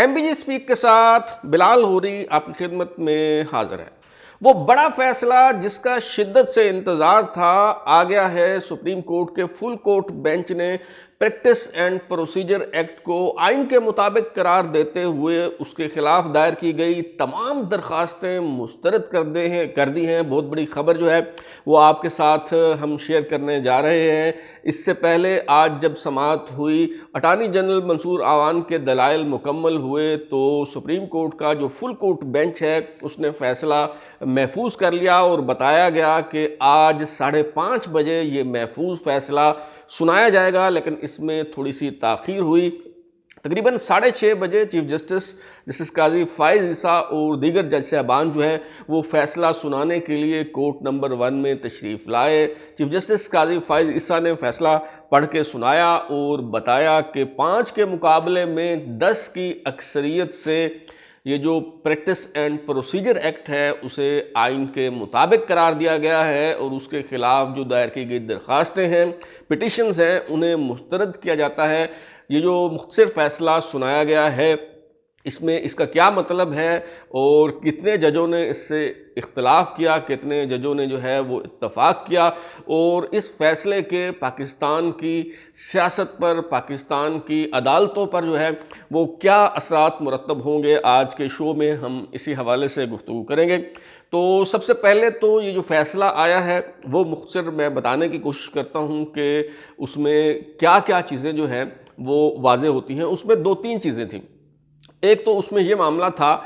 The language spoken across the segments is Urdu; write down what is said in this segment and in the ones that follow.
ایم بی جی اسپیک کے ساتھ بلال ہوری آپ کی خدمت میں حاضر ہے۔ وہ بڑا فیصلہ جس کا شدت سے انتظار تھا آ گیا ہے۔ سپریم کورٹ کے فل کورٹ بینچ نے پریکٹس اینڈ پروسیجر ایکٹ کو آئین کے مطابق قرار دیتے ہوئے اس کے خلاف دائر کی گئی تمام درخواستیں مسترد کر دی ہیں۔ بہت بڑی خبر جو ہے وہ آپ کے ساتھ ہم شیئر کرنے جا رہے ہیں۔ اس سے پہلے آج جب سماعت ہوئی اٹارنی جنرل منصور آوان کے دلائل مکمل ہوئے تو سپریم کورٹ کا جو فل کورٹ بینچ ہے اس نے فیصلہ محفوظ کر لیا اور بتایا گیا کہ آج 5:30 بجے یہ محفوظ فیصلہ سنایا جائے گا، لیکن اس میں تھوڑی سی تاخیر ہوئی۔ تقریباً 6:30 بجے چیف جسٹس قاضی فائز عیسیٰ اور دیگر جج صاحبان جو ہیں وہ فیصلہ سنانے کے لیے کورٹ نمبر 1 میں تشریف لائے۔ چیف جسٹس قاضی فائز عیسیٰ نے فیصلہ پڑھ کے سنایا اور بتایا کہ 5 کے مقابلے میں 10 کی اکثریت سے یہ جو پریکٹس اینڈ پروسیجر ایکٹ ہے اسے آئین کے مطابق قرار دیا گیا ہے، اور اس کے خلاف جو دائر کی گئی درخواستیں ہیں، پٹیشنز ہیں، انہیں مسترد کیا جاتا ہے۔ یہ جو مختصر فیصلہ سنایا گیا ہے اس میں اس کا کیا مطلب ہے اور کتنے ججوں نے اس سے اختلاف کیا، کتنے ججوں نے جو ہے وہ اتفاق کیا، اور اس فیصلے کے پاکستان کی سیاست پر، پاکستان کی عدالتوں پر جو ہے وہ کیا اثرات مرتب ہوں گے، آج کے شو میں ہم اسی حوالے سے گفتگو کریں گے۔ تو سب سے پہلے تو یہ جو فیصلہ آیا ہے وہ مختصر میں بتانے کی کوشش کرتا ہوں کہ اس میں کیا کیا چیزیں جو ہیں وہ واضح ہوتی ہیں۔ اس میں 2-3 چیزیں تھیں۔ ایک تو اس میں یہ معاملہ تھا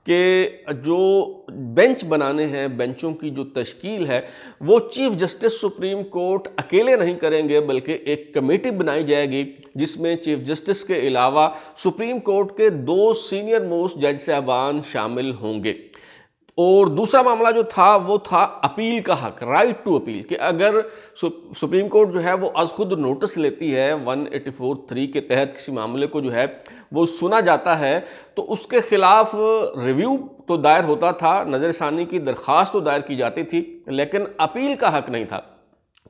کہ جو بینچ بنانے ہیں، بینچوں کی جو تشکیل ہے وہ چیف جسٹس سپریم کورٹ اکیلے نہیں کریں گے، بلکہ ایک کمیٹی بنائی جائے گی جس میں چیف جسٹس کے علاوہ سپریم کورٹ کے 2 سینئر موسٹ جج صاحبان شامل ہوں گے۔ اور دوسرا معاملہ جو تھا وہ تھا اپیل کا حق، رائٹ ٹو اپیل، کہ اگر سپریم کورٹ جو ہے وہ از خود نوٹس لیتی ہے 184(3) کے تحت کسی معاملے کو جو ہے وہ سنا جاتا ہے تو اس کے خلاف ریویو تو دائر ہوتا تھا، نظر ثانی کی درخواست تو دائر کی جاتی تھی، لیکن اپیل کا حق نہیں تھا۔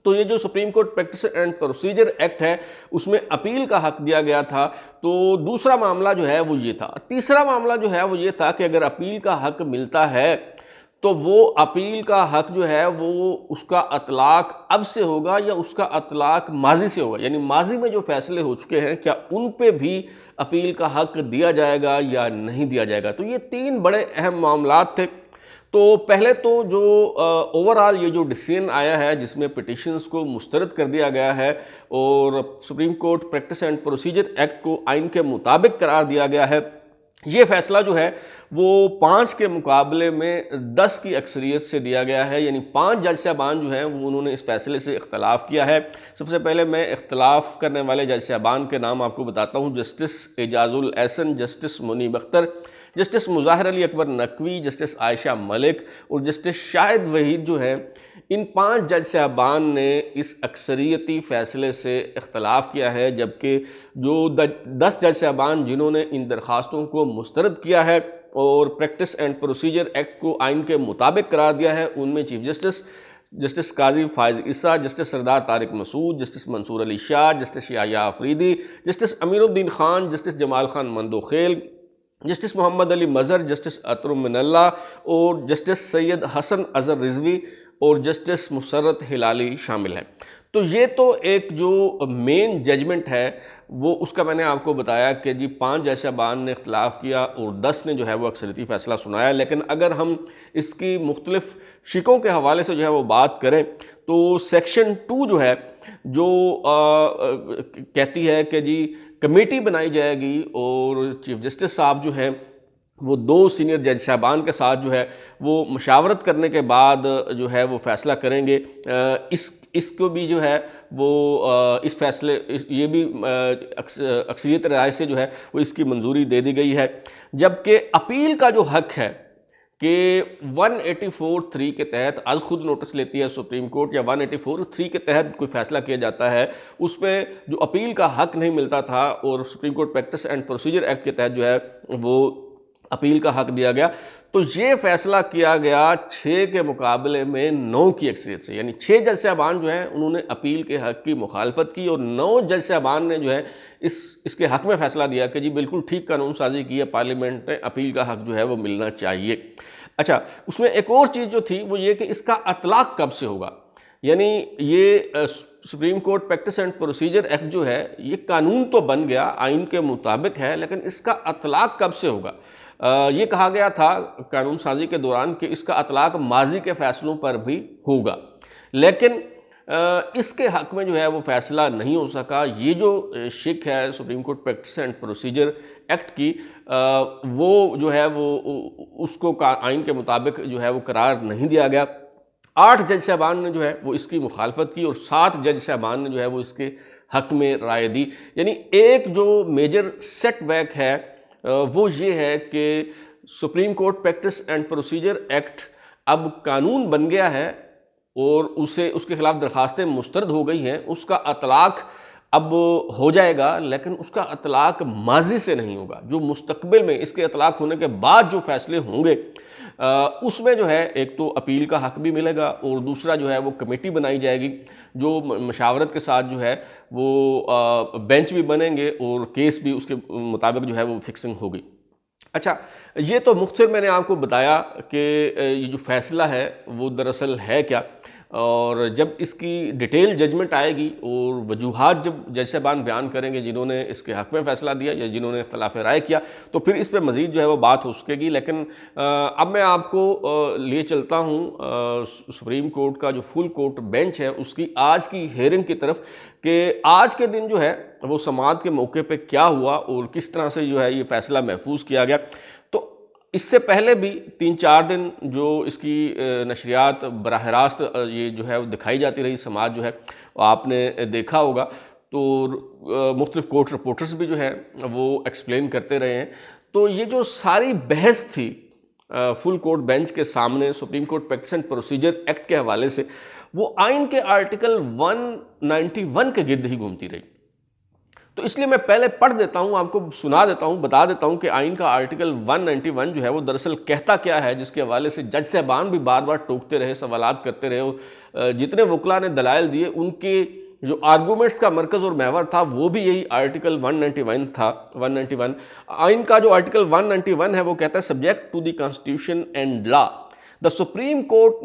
تو یہ جو supreme court practice and procedure act ہے اس میں اپیل کا حق دیا گیا تھا۔ تو دوسرا معاملہ جو ہے وہ یہ تھا۔ تیسرا معاملہ جو ہے وہ یہ تھا کہ اگر اپیل کا حق ملتا ہے تو وہ اپیل کا حق جو ہے وہ اس کا اطلاق اب سے ہوگا یا اس کا اطلاق ماضی سے ہوگا، یعنی ماضی میں جو فیصلے ہو چکے ہیں کیا ان پہ بھی اپیل کا حق دیا جائے گا یا نہیں دیا جائے گا۔ تو یہ 3 بڑے اہم معاملات تھے۔ تو پہلے تو جو اوورآل یہ جو ڈیسیژن آیا ہے جس میں پٹیشنز کو مسترد کر دیا گیا ہے اور supreme court practice and procedure act کو آئین کے مطابق قرار دیا گیا ہے، یہ فیصلہ جو ہے وہ 5 کے مقابلے میں 10 کی اکثریت سے دیا گیا ہے، یعنی 5 جج صاحبان جو ہیں وہ انہوں نے اس فیصلے سے اختلاف کیا ہے۔ سب سے پہلے میں اختلاف کرنے والے جج صاحبان کے نام آپ کو بتاتا ہوں۔ Justice Ijaz ul Ahsan, justice Munib Akhtar, justice Mazahar Ali Akbar Naqvi, justice Ayesha ملک اور جسٹس شاہد وحید جو ہیں، ان 5 جج صاحبان نے اس اکثریتی فیصلے سے اختلاف کیا ہے، جبکہ جو 10 جج صاحبان جنہوں نے ان درخواستوں کو مسترد کیا ہے اور پریکٹس اینڈ پروسیجر ایکٹ کو آئین کے مطابق قرار دیا ہے، ان میں چیف جسٹس قاضی فائز عیسیٰ، جسٹس سردار طارق مسعود، جسٹس منصور علی شاہ، جسٹس یحییٰ آفریدی، جسٹس امیر الدین خان، جسٹس جمال خان مندوخیل، جسٹس محمد علی مظہر، جسٹس اطہر من اللہ اور جسٹس سید حسن اظہر رضوی اور جسٹس مسرت ہلالی شامل ہیں۔ تو یہ تو ایک جو مین ججمنٹ ہے وہ اس کا میں نے آپ کو بتایا کہ جی 5 جج صاحبان نے اختلاف کیا اور 10 نے جو ہے وہ اکثریتی فیصلہ سنایا۔ لیکن اگر ہم اس کی مختلف شقوں کے حوالے سے جو ہے وہ بات کریں تو سیکشن 2 جو ہے جو کہتی ہے کہ جی کمیٹی بنائی جائے گی اور چیف جسٹس صاحب جو ہیں وہ 2 سینئر جج صاحبان کے ساتھ جو ہے وہ مشاورت کرنے کے بعد جو ہے وہ فیصلہ کریں گے۔ اس کو بھی جو ہے وہ اس فیصلے یہ بھی اکثریت رائے سے جو ہے وہ اس کی منظوری دے دی گئی ہے۔ جبکہ اپیل کا جو حق ہے کہ 184(3) کے تحت از خود نوٹس لیتی ہے سپریم کورٹ یا 184(3) کے تحت کوئی فیصلہ کیا جاتا ہے، اس پہ جو اپیل کا حق نہیں ملتا تھا اور supreme court practice and procedure act کے تحت جو ہے وہ اپیل کا حق دیا گیا۔ تو یہ فیصلہ کیا گیا 6 کے مقابلے میں 9 کی اکثریت سے، یعنی 6 جج صاحبان جو ہیں انہوں نے اپیل کے حق کی مخالفت کی اور 9 جج صاحبان نے جو ہے اس کے حق میں فیصلہ دیا کہ جی بالکل ٹھیک قانون سازی کی ہے پارلیمنٹ نے، اپیل کا حق جو ہے وہ ملنا چاہیے۔ اچھا، اس میں ایک اور چیز جو تھی وہ یہ کہ اس کا اطلاق کب سے ہوگا، یعنی یہ supreme court practice and procedure act جو ہے یہ قانون تو بن گیا، آئین کے مطابق ہے، لیکن اس کا اطلاق کب سے ہوگا؟ یہ کہا گیا تھا قانون سازی کے دوران کہ اس کا اطلاق ماضی کے فیصلوں پر بھی ہوگا، لیکن اس کے حق میں جو ہے وہ فیصلہ نہیں ہو سکا۔ یہ جو شک ہے supreme court practice and procedure act کی، وہ جو ہے وہ اس کو آئین کے مطابق جو ہے وہ قرار نہیں دیا گیا۔ 8 جج صاحبان نے جو ہے وہ اس کی مخالفت کی اور 7 جج صاحبان نے جو ہے وہ اس کے حق میں رائے دی۔ یعنی ایک جو میجر سیٹ بیک ہے وہ یہ ہے کہ supreme court practice and procedure act اب قانون بن گیا ہے اور اس کے خلاف درخواستیں مسترد ہو گئی ہیں، اس کا اطلاق اب ہو جائے گا، لیکن اس کا اطلاق ماضی سے نہیں ہوگا۔ جو مستقبل میں اس کے اطلاق ہونے کے بعد جو فیصلے ہوں گے اس میں جو ہے ایک تو اپیل کا حق بھی ملے گا اور دوسرا جو ہے وہ کمیٹی بنائی جائے گی جو مشاورت کے ساتھ جو ہے وہ بینچ بھی بنیں گے اور کیس بھی اس کے مطابق جو ہے وہ فکسنگ ہوگی۔ اچھا، یہ تو مختصر میں نے آپ کو بتایا کہ یہ جو فیصلہ ہے وہ دراصل ہے کیا، اور جب اس کی ڈیٹیل ججمنٹ آئے گی اور وجوہات جب جج صاحبان بیان کریں گے جنہوں نے اس کے حق میں فیصلہ دیا یا جنہوں نے اختلاف رائے کیا، تو پھر اس پہ مزید جو ہے وہ بات ہو سکے گی۔ لیکن اب میں آپ کو لیے چلتا ہوں سپریم کورٹ کا جو فل کورٹ بینچ ہے اس کی آج کی ہیئرنگ کی طرف، کہ آج کے دن جو ہے وہ سماعت کے موقع پہ کیا ہوا اور کس طرح سے جو ہے یہ فیصلہ محفوظ کیا گیا۔ تو اس سے پہلے بھی 3-4 دن جو اس کی نشریات براہ راست یہ جو ہے وہ دکھائی جاتی رہی، سماعت جو ہے آپ نے دیکھا ہوگا، تو مختلف کورٹ رپورٹرز بھی جو ہے وہ ایکسپلین کرتے رہے ہیں۔ تو یہ جو ساری بحث تھی فل کورٹ بینچ کے سامنے supreme court practice and procedure act کے حوالے سے، وہ آئین کے آرٹیکل 191 کے گرد ہی گھومتی رہی۔ تو اس لیے میں پہلے پڑھ دیتا ہوں، آپ کو سنا دیتا ہوں، بتا دیتا ہوں کہ آئین کا آرٹیکل 191 جو ہے وہ دراصل کہتا کیا ہے، جس کے حوالے سے جج صاحبان بھی بار بار ٹوکتے رہے، سوالات کرتے رہے، اور جتنے وکلاء نے دلائل دیے ان کے جو آرگومنٹس کا مرکز اور محور تھا وہ بھی یہی آرٹیکل 191 تھا۔ 191 آئین کا جو آرٹیکل 191 ہے وہ کہتا ہے subject to the constitution and law the supreme court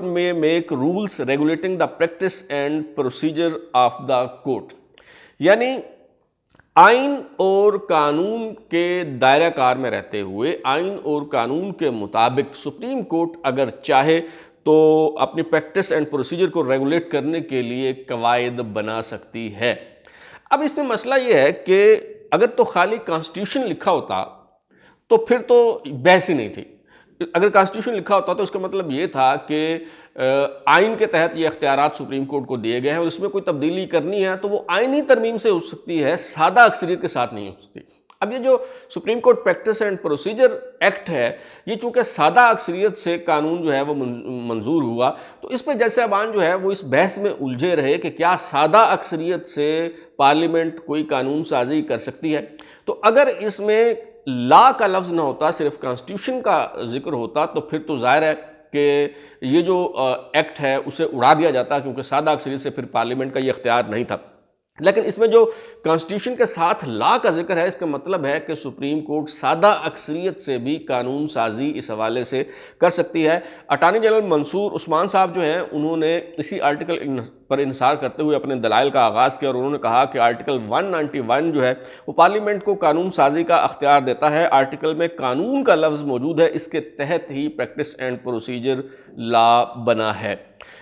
may make rules regulating the practice and procedure of the court۔ یعنی آئین اور قانون کے دائرہ کار میں رہتے ہوئے، آئین اور قانون کے مطابق سپریم کورٹ اگر چاہے تو اپنی پریکٹس اینڈ پروسیجر کو ریگولیٹ کرنے کے لیے قواعد بنا سکتی ہے۔ اب اس میں مسئلہ یہ ہے کہ اگر تو خالی کانسٹیٹیوشن لکھا ہوتا تو پھر تو بحث ہی نہیں تھی۔ اگر کانسٹیٹیوشن لکھا ہوتا تو اس کا مطلب یہ تھا کہ آئین کے تحت یہ اختیارات سپریم کورٹ کو دیے گئے ہیں اور اس میں کوئی تبدیلی کرنی ہے تو وہ آئینی ترمیم سے ہو سکتی ہے، سادہ اکثریت کے ساتھ نہیں ہو سکتی۔ اب یہ جو supreme court practice and procedure act ہے، یہ چونکہ سادہ اکثریت سے قانون جو ہے وہ منظور ہوا، تو اس پہ جج صاحبان جو ہے وہ اس بحث میں الجھے رہے کہ کیا سادہ اکثریت سے پارلیمنٹ کوئی قانون سازی کر سکتی ہے۔ تو اگر اس میں لا کا لفظ نہ ہوتا، صرف کانسٹیٹیوشن کا ذکر ہوتا، تو پھر تو ظاہر ہے کہ یہ جو ایکٹ ہے اسے اڑا دیا جاتا، کیونکہ سادہ اکثریت سے پھر پارلیمنٹ کا یہ اختیار نہیں تھا۔ لیکن اس میں جو کانسٹیٹیوشن کے ساتھ لا کا ذکر ہے، اس کا مطلب ہے کہ سپریم کورٹ سادہ اکثریت سے بھی قانون سازی اس حوالے سے کر سکتی ہے۔ اٹارنی جنرل منصور عثمان صاحب جو ہیں انہوں نے اسی آرٹیکل پر انحصار کرتے ہوئے اپنے دلائل کا آغاز کیا اور انہوں نے کہا کہ آرٹیکل 191 جو ہے وہ پارلیمنٹ کو قانون سازی کا اختیار دیتا ہے۔ آرٹیکل میں قانون کا لفظ موجود ہے، اس کے تحت ہی پریکٹس اینڈ پروسیجر لا بنا ہے۔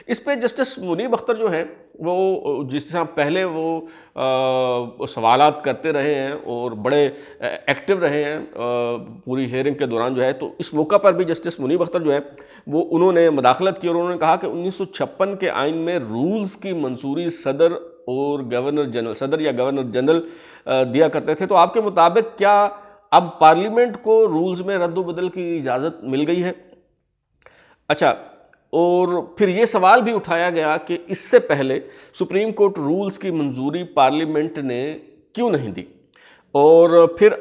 اس پہ جسٹس منیب اختر جو ہیں وہ جس طرح پہلے وہ سوالات کرتے رہے ہیں اور بڑے ایکٹیو رہے ہیں پوری ہیئرنگ کے دوران جو ہے، تو اس موقع پر بھی جسٹس منیب اختر جو ہے وہ انہوں نے مداخلت کی اور انہوں نے کہا کہ 1956 کے آئین میں رولز کی منظوری صدر اور صدر یا گورنر جنرل دیا کرتے تھے، تو آپ کے مطابق کیا اب پارلیمنٹ کو رولز میں رد و بدل کی اجازت مل گئی ہے؟ اچھا، اور پھر یہ سوال بھی اٹھایا گیا کہ اس سے پہلے سپریم کورٹ رولز کی منظوری پارلیمنٹ نے کیوں نہیں دی، اور پھر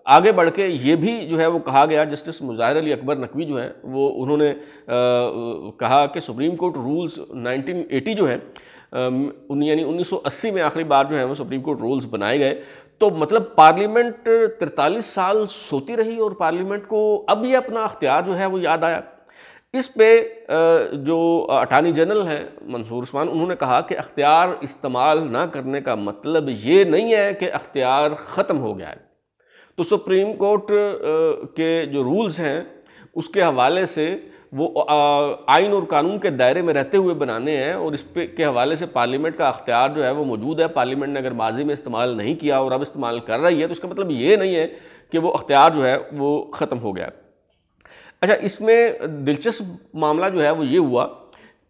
آگے بڑھ کے یہ بھی جو ہے وہ کہا گیا، جسٹس مظاہر علی اکبر نقوی جو ہیں وہ انہوں نے کہا کہ سپریم کورٹ رولز 1980 جو ہے یعنی 1980 میں آخری بار جو ہے وہ سپریم کورٹ رولز بنائے گئے، تو مطلب پارلیمنٹ 43 سال سوتی رہی اور پارلیمنٹ کو اب یہ اپنا اختیار جو ہے وہ یاد آیا۔ اس پہ جو اٹارنی جنرل ہیں منصور عثمان، انہوں نے کہا کہ اختیار استعمال نہ کرنے کا مطلب یہ نہیں ہے کہ اختیار ختم ہو گیا ہے۔ تو سپریم کورٹ کے جو رولز ہیں اس کے حوالے سے وہ آئین اور قانون کے دائرے میں رہتے ہوئے بنانے ہیں، اور اس پہ کے حوالے سے پارلیمنٹ کا اختیار جو ہے وہ موجود ہے۔ پارلیمنٹ نے اگر ماضی میں استعمال نہیں کیا اور اب استعمال کر رہی ہے تو اس کا مطلب یہ نہیں ہے کہ وہ اختیار جو ہے وہ ختم ہو گیا۔ اچھا، اس میں دلچسپ معاملہ جو ہے وہ یہ ہوا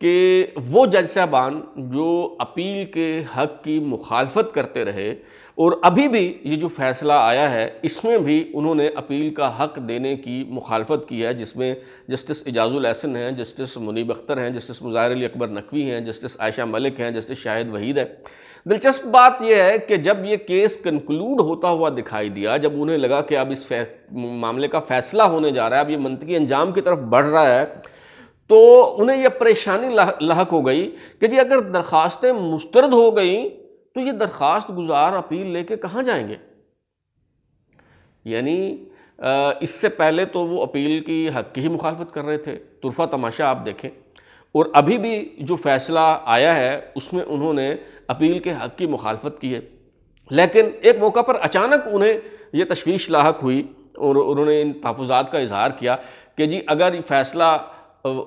کہ وہ جج صاحبان جو اپیل کے حق کی مخالفت کرتے رہے، اور ابھی بھی یہ جو فیصلہ آیا ہے اس میں بھی انہوں نے اپیل کا حق دینے کی مخالفت کی ہے، جس میں جسٹس اعجاز الاحسن ہیں، جسٹس منیب اختر ہیں، جسٹس مظاہر علی اکبر نقوی ہیں، جسٹس عائشہ ملک ہیں، جسٹس شاہد وحید ہے۔ دلچسپ بات یہ ہے کہ جب یہ کیس کنکلوڈ ہوتا ہوا دکھائی دیا، جب انہیں لگا کہ اب اس معاملے کا فیصلہ ہونے جا رہا ہے، اب یہ منطقی انجام کی طرف بڑھ رہا ہے، تو انہیں یہ پریشانی لاحق ہو گئی کہ جی اگر درخواستیں مسترد ہو گئیں تو یہ درخواست گزار اپیل لے کے کہاں جائیں گے؟ یعنی اس سے پہلے تو وہ اپیل کی حق کی ہی مخالفت کر رہے تھے، طرفہ تماشا آپ دیکھیں، اور ابھی بھی جو فیصلہ آیا ہے اس میں انہوں نے اپیل کے حق کی مخالفت کی ہے۔ لیکن ایک موقع پر اچانک انہیں یہ تشویش لاحق ہوئی اور انہوں نے ان تحفظات کا اظہار کیا کہ جی اگر یہ فیصلہ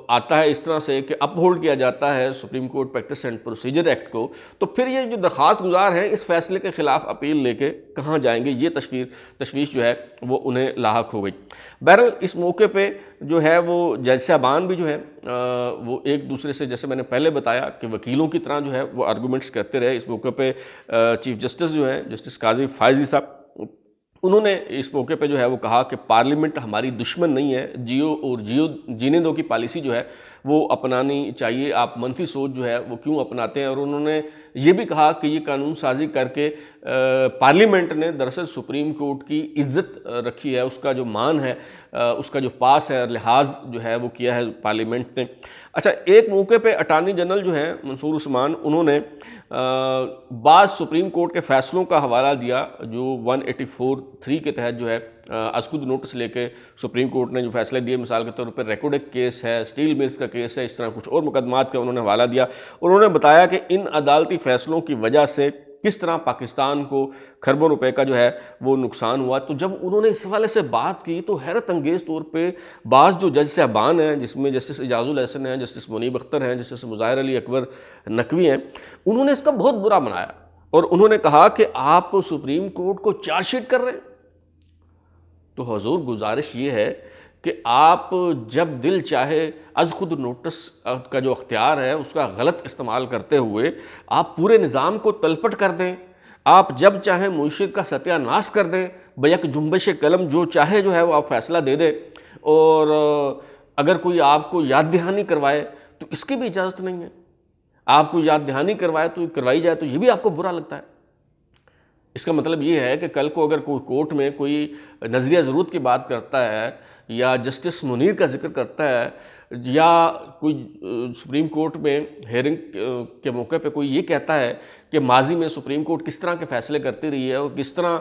آتا ہے اس طرح سے کہ اپ ہولڈ کیا جاتا ہے supreme court practice and procedure act کو، تو پھر یہ جو درخواست گزار ہیں اس فیصلے کے خلاف اپیل لے کے کہاں جائیں گے؟ یہ تشویش جو ہے وہ انہیں لاحق ہو گئی۔ بہرحال اس موقع پہ جو ہے وہ جج صاحبان بھی جو ہے وہ ایک دوسرے سے، جیسے میں نے پہلے بتایا کہ وکیلوں کی طرح جو ہے وہ آرگومنٹس کرتے رہے۔ اس موقع پہ چیف جسٹس جو ہیں جسٹس قاضی فائزی صاحب، انہوں نے اس موقع پہ جو ہے وہ کہا کہ پارلیمنٹ ہماری دشمن نہیں ہے، جینے دو کی پالیسی جو ہے وہ اپنانی چاہیے، آپ منفی سوچ جو ہے وہ کیوں اپناتے ہیں؟ اور انہوں نے یہ بھی کہا کہ یہ قانون سازی کر کے پارلیمنٹ نے دراصل سپریم کورٹ کی عزت رکھی ہے، اس کا جو مان ہے، اس کا جو پاس ہے، لحاظ جو ہے وہ کیا ہے پارلیمنٹ نے۔ اچھا، ایک موقع پہ اٹارنی جنرل جو ہیں منصور عثمان، انہوں نے بعض سپریم کورٹ کے فیصلوں کا حوالہ دیا جو 184(3) کے تحت جو ہے از خود نوٹس لے کے سپریم کورٹ نے جو فیصلے دیے، مثال کے طور پر ریکوڈک کیس ہے، اسٹیل ملز کا کیس ہے، اس طرح کچھ اور مقدمات کا انہوں نے حوالہ دیا، اور انہوں نے بتایا کہ ان عدالتی فیصلوں کی وجہ سے کس طرح پاکستان کو کھربوں روپے کا جو ہے وہ نقصان ہوا۔ تو جب انہوں نے اس حوالے سے بات کی تو حیرت انگیز طور پہ بعض جو جج صاحبان ہیں، جس میں جسٹس اعجاز الاحسن ہیں، جسٹس منیب اختر ہیں، جسٹس مظاہر علی اکبر نقوی ہیں، انہوں نے اس کا بہت برا منایا، اور انہوں نے کہا کہ آپ سپریم کورٹ کو چارج شیٹ کر رہے ہیں۔ تو حضور گزارش یہ ہے کہ آپ جب دل چاہے از خود نوٹس کا جو اختیار ہے اس کا غلط استعمال کرتے ہوئے آپ پورے نظام کو تلپٹ کر دیں، آپ جب چاہیں معیشت کا ستیہ ناش کر دیں، بیک جنبش قلم جو چاہے جو ہے وہ آپ فیصلہ دے دیں، اور اگر کوئی آپ کو یاد دہانی کروائے تو اس کی بھی اجازت نہیں ہے، آپ کو یاد دہانی کروائی جائے تو یہ بھی آپ کو برا لگتا ہے۔ اس کا مطلب یہ ہے کہ کل کو اگر کوئی کورٹ میں کوئی نظریہ ضرورت کی بات کرتا ہے یا جسٹس منیر کا ذکر کرتا ہے یا کوئی سپریم کورٹ میں ہیئرنگ کے موقع پہ کوئی یہ کہتا ہے کہ ماضی میں سپریم کورٹ کس طرح کے فیصلے کرتی رہی ہے اور کس طرح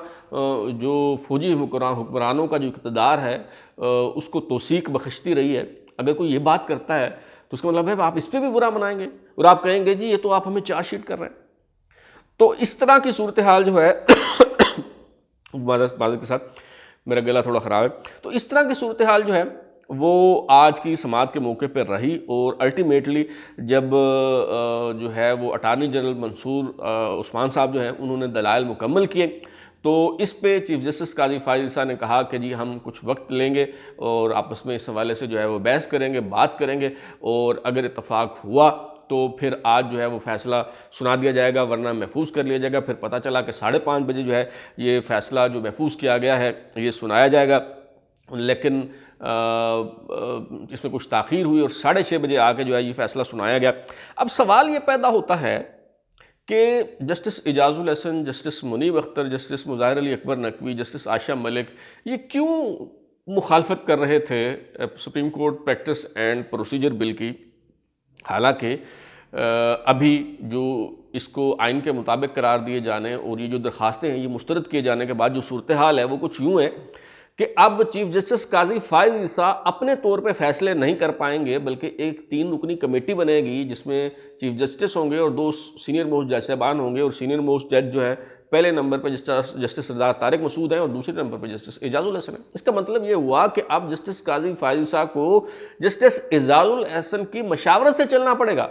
جو فوجی حکمرانوں کا جو اقتدار ہے اس کو توثیق بخشتی رہی ہے، اگر کوئی یہ بات کرتا ہے تو اس کا مطلب ہے آپ اس پہ بھی برا منائیں گے اور آپ کہیں گے جی یہ تو آپ ہمیں چارج شیٹ کر رہے ہیں۔ تو اس طرح کی صورتحال جو ہے معذرت کے ساتھ میرا گلا تھوڑا خراب ہے، تو اس طرح کی صورتحال جو ہے وہ آج کی سماعت کے موقع پر رہی، اور الٹیمیٹلی جب جو ہے وہ اٹارنی جنرل منصور عثمان صاحب جو ہیں انہوں نے دلائل مکمل کیے، تو اس پہ چیف جسٹس قاضی فائزی صاحب نے کہا کہ جی ہم کچھ وقت لیں گے اور آپس میں اس حوالے سے جو ہے وہ بحث کریں گے، بات کریں گے، اور اگر اتفاق ہوا تو پھر آج جو ہے وہ فیصلہ سنا دیا جائے گا، ورنہ محفوظ کر لیا جائے گا۔ پھر پتہ چلا کہ 5:30 بجے جو ہے یہ فیصلہ جو محفوظ کیا گیا ہے یہ سنایا جائے گا، لیکن اس میں کچھ تاخیر ہوئی اور 6:30 بجے آ کے جو ہے یہ فیصلہ سنایا گیا۔ اب سوال یہ پیدا ہوتا ہے کہ justice Ijaz ul Ahsan, justice Munib Akhtar, justice Mazahar Ali Akbar Naqvi, justice Ayesha Malik یہ کیوں مخالفت کر رہے تھے supreme court practice and procedure bill کی، حالانکہ ابھی جو اس کو آئین کے مطابق قرار دیے جانے اور یہ جو درخواستیں ہیں یہ مسترد کیے جانے کے بعد جو صورتحال ہے وہ کچھ یوں ہے کہ اب چیف جسٹس قاضی فائز عیسیٰ اپنے طور پہ فیصلے نہیں کر پائیں گے، بلکہ ایک 3 رکنی کمیٹی بنے گی جس میں چیف جسٹس ہوں گے اور 2 سینئر موسٹ جج صاحبان ہوں گے، اور سینئر موسٹ جج جو ہے پہلے نمبر پہ جسٹس سردار طارق مسعود ہیں اور دوسرے نمبر پہ جسٹس اعجاز الحسن ہیں۔ اس کا مطلب یہ ہوا کہ اب جسٹس قاضی فائز عیسیٰ کو جسٹس اعجاز الحسن کی مشاورت سے چلنا پڑے گا۔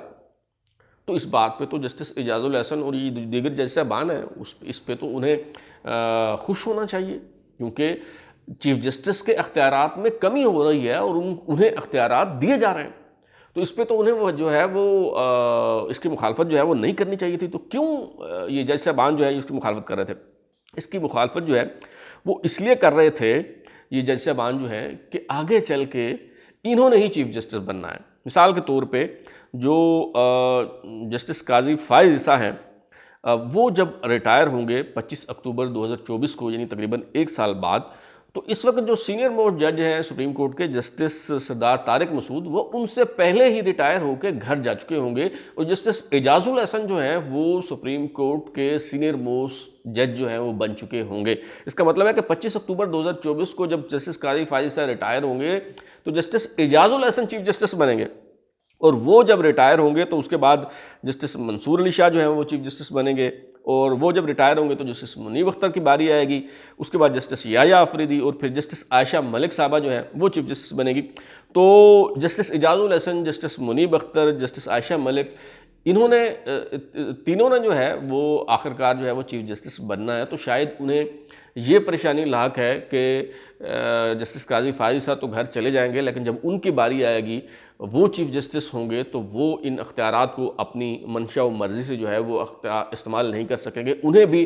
تو اس بات پہ تو جسٹس اعجاز الحسن اور یہ دیگر جج صاحبان ہیں اس پہ تو انہیں خوش ہونا چاہیے، کیونکہ چیف جسٹس کے اختیارات میں کمی ہو رہی ہے اور انہیں اختیارات دیے جا رہے ہیں، تو اس پہ تو انہیں وہ جو ہے وہ اس کی مخالفت جو ہے وہ نہیں کرنی چاہیے تھی۔ تو کیوں یہ جج صاحبان جو ہے اس کی مخالفت کر رہے تھے؟ اس کی مخالفت جو ہے وہ اس لیے کر رہے تھے یہ جج صاحبان جو ہیں کہ آگے چل کے انہوں نے ہی چیف جسٹس بننا ہے۔ مثال کے طور پہ جو جسٹس قاضی فائز عیسیٰ ہیں وہ جب ریٹائر ہوں گے 25 اکتوبر 2024 کو، یعنی تقریباً 1 سال بعد، تو اس وقت جو سینئر موسٹ جج ہیں سپریم کورٹ کے جسٹس سردار طارق مسعود، وہ ان سے پہلے ہی ریٹائر ہو کے گھر جا چکے ہوں گے، اور جسٹس اعجاز الحسن جو ہیں وہ سپریم کورٹ کے سینئر موسٹ جج جو ہیں وہ بن چکے ہوں گے۔ اس کا مطلب ہے کہ 25 اکتوبر 2024 کو جب جسٹس قاضی فائز عیسیٰ ریٹائر ہوں گے تو جسٹس اعجاز الحسن چیف جسٹس بنیں گے، اور وہ جب ریٹائر ہوں گے تو اس کے بعد جسٹس منصور علی شاہ جو ہیں وہ چیف جسٹس بنیں گے، اور وہ جب ریٹائر ہوں گے تو جسٹس منیب اختر کی باری آئے گی، اس کے بعد جسٹس یحییٰ آفریدی، اور پھر جسٹس عائشہ ملک صاحبہ جو ہیں وہ چیف جسٹس بنے گی۔ تو جسٹس اعجاز الحسن، جسٹس منیب اختر، جسٹس عائشہ ملک، انہوں نے تینوں نے جو ہے وہ آخرکار جو ہے وہ چیف جسٹس بننا ہے۔ تو شاید انہیں یہ پریشانی لاحق ہے کہ جسٹس قاضی فائز عیسیٰ تو گھر چلے جائیں گے، لیکن جب ان کی باری آئے گی وہ چیف جسٹس ہوں گے تو وہ ان اختیارات کو اپنی منشا و مرضی سے جو ہے وہ استعمال نہیں کر سکیں گے۔ انہیں بھی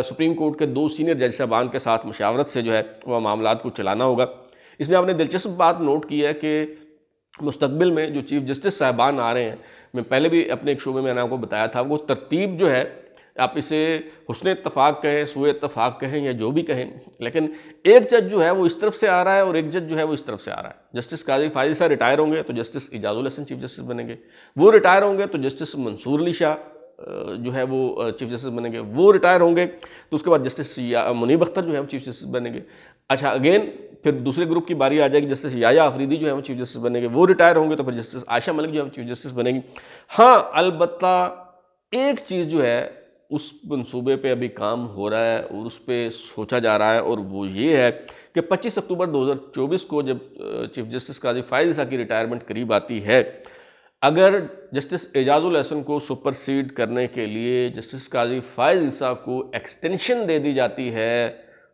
سپریم کورٹ کے 2 سینئر جج صاحبان کے ساتھ مشاورت سے جو ہے وہ معاملات کو چلانا ہوگا۔ اس میں آپ نے دلچسپ بات نوٹ کی ہے کہ مستقبل میں جو چیف جسٹس صاحبان آ رہے ہیں، میں پہلے بھی اپنے ایک شو میں نے آپ کو بتایا تھا، وہ ترتیب جو ہے آپ اسے حسن اتفاق کہیں، سوء اتفاق کہیں یا جو بھی کہیں، لیکن ایک جج جو ہے وہ اس طرف سے آ رہا ہے اور ایک جج جو ہے وہ اس طرف سے آ رہا ہے۔ جسٹس قاضی فائز عیسیٰ ریٹائر ہوں گے تو جسٹس اعجاز الحسن چیف جسٹس بنیں گے، وہ ریٹائر ہوں گے تو جسٹس منصور علی شاہ جو ہے وہ چیف جسٹس بنیں گے، وہ ریٹائر ہوں گے تو اس کے بعد جسٹس منیب اختر جو ہے وہ چیف جسٹس بنیں گے۔ اچھا، اگین پھر دوسرے گروپ کی باری آ جائے گی، جسٹس یحییٰ آفریدی جو ہے وہ چیف جسٹس بنیں گے، وہ ریٹائر ہوں گے تو پھر جسٹس عائشہ ملک جو ہے وہ چیف جسٹس بنیں گی۔ ہاں، البتہ ایک چیز جو ہے اس منصوبے پہ ابھی کام ہو رہا ہے اور اس پہ سوچا جا رہا ہے، اور وہ یہ ہے کہ 25 اکتوبر 2024 کو جب چیف جسٹس قاضی فائز عیسیٰ کی ریٹائرمنٹ قریب آتی ہے، اگر جسٹس اعجاز الحسن کو سپرسیڈ کرنے کے لیے جسٹس قاضی فائز عیسیٰ کو ایکسٹینشن دے دی جاتی ہے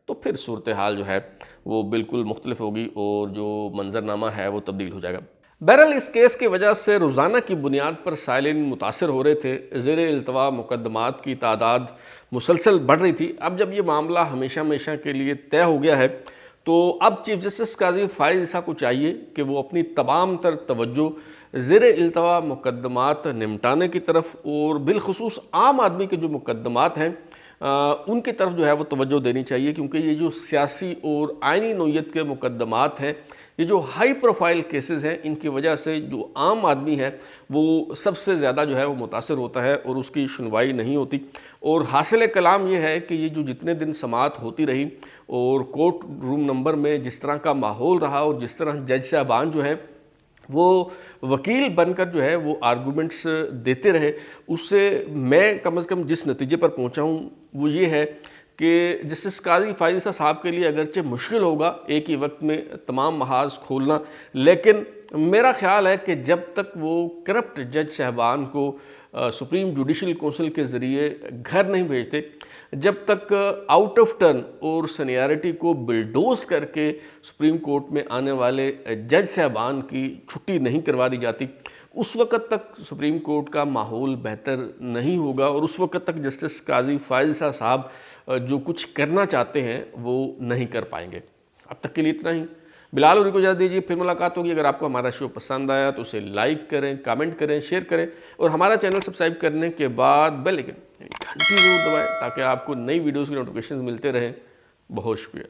تو پھر صورتحال جو ہے وہ بالکل مختلف ہوگی اور جو منظرنامہ ہے وہ تبدیل ہو جائے گا۔ بہرحال اس کیس کی وجہ سے روزانہ کی بنیاد پر سائلین متاثر ہو رہے تھے، زیر التوا مقدمات کی تعداد مسلسل بڑھ رہی تھی۔ اب جب یہ معاملہ ہمیشہ کے لیے طے ہو گیا ہے تو اب چیف جسٹس قاضی فائز عیسیٰ کو چاہیے کہ وہ اپنی تمام تر توجہ زیر التوا مقدمات نمٹانے کی طرف اور بالخصوص عام آدمی کے جو مقدمات ہیں ان کی طرف جو ہے وہ توجہ دینی چاہیے، کیونکہ یہ جو سیاسی اور آئینی نوعیت کے مقدمات ہیں، یہ جو ہائی پروفائل کیسز ہیں، ان کی وجہ سے جو عام آدمی ہے وہ سب سے زیادہ جو ہے وہ متاثر ہوتا ہے اور اس کی سنوائی نہیں ہوتی۔ اور حاصل کلام یہ ہے کہ یہ جو جتنے دن سماعت ہوتی رہی اور کورٹ روم نمبر میں جس طرح کا ماحول رہا اور جس طرح جج صاحبان جو ہیں وہ وکیل بن کر جو ہے وہ آرگومنٹس دیتے رہے، اس سے میں کم از کم جس نتیجے پر پہنچا ہوں وہ یہ ہے کہ جسٹس قاضی فائز عیسیٰ صاحب کے لیے اگرچہ مشکل ہوگا ایک ہی وقت میں تمام محاذ کھولنا، لیکن میرا خیال ہے کہ جب تک وہ کرپٹ جج صاحبان کو سپریم جوڈیشل کونسل کے ذریعے گھر نہیں بھیجتے، جب تک آؤٹ آف ٹرن اور سینیارٹی کو بلڈوز کر کے سپریم کورٹ میں آنے والے جج صاحبان کی چھٹی نہیں کروا دی جاتی، اس وقت تک سپریم کورٹ کا ماحول بہتر نہیں ہوگا، اور اس وقت تک جسٹس قاضی فائز عیسیٰ صاحب جو کچھ کرنا چاہتے ہیں وہ نہیں کر پائیں گے۔ اب تک کے لیے اتنا ہی۔ بلال ہوری کو اجازت دیجیے، پھر ملاقات ہوگی۔ اگر آپ کو ہمارا شو پسند آیا تو اسے لائک کریں، کامنٹ کریں، شیئر کریں، اور ہمارا چینل سبسکرائب کرنے کے بعد بیل آئکن یعنی گھنٹی ضرور دبائیں تاکہ آپ کو نئی ویڈیوز کی نوٹیفیکیشنز ملتے رہیں۔ بہت شکریہ۔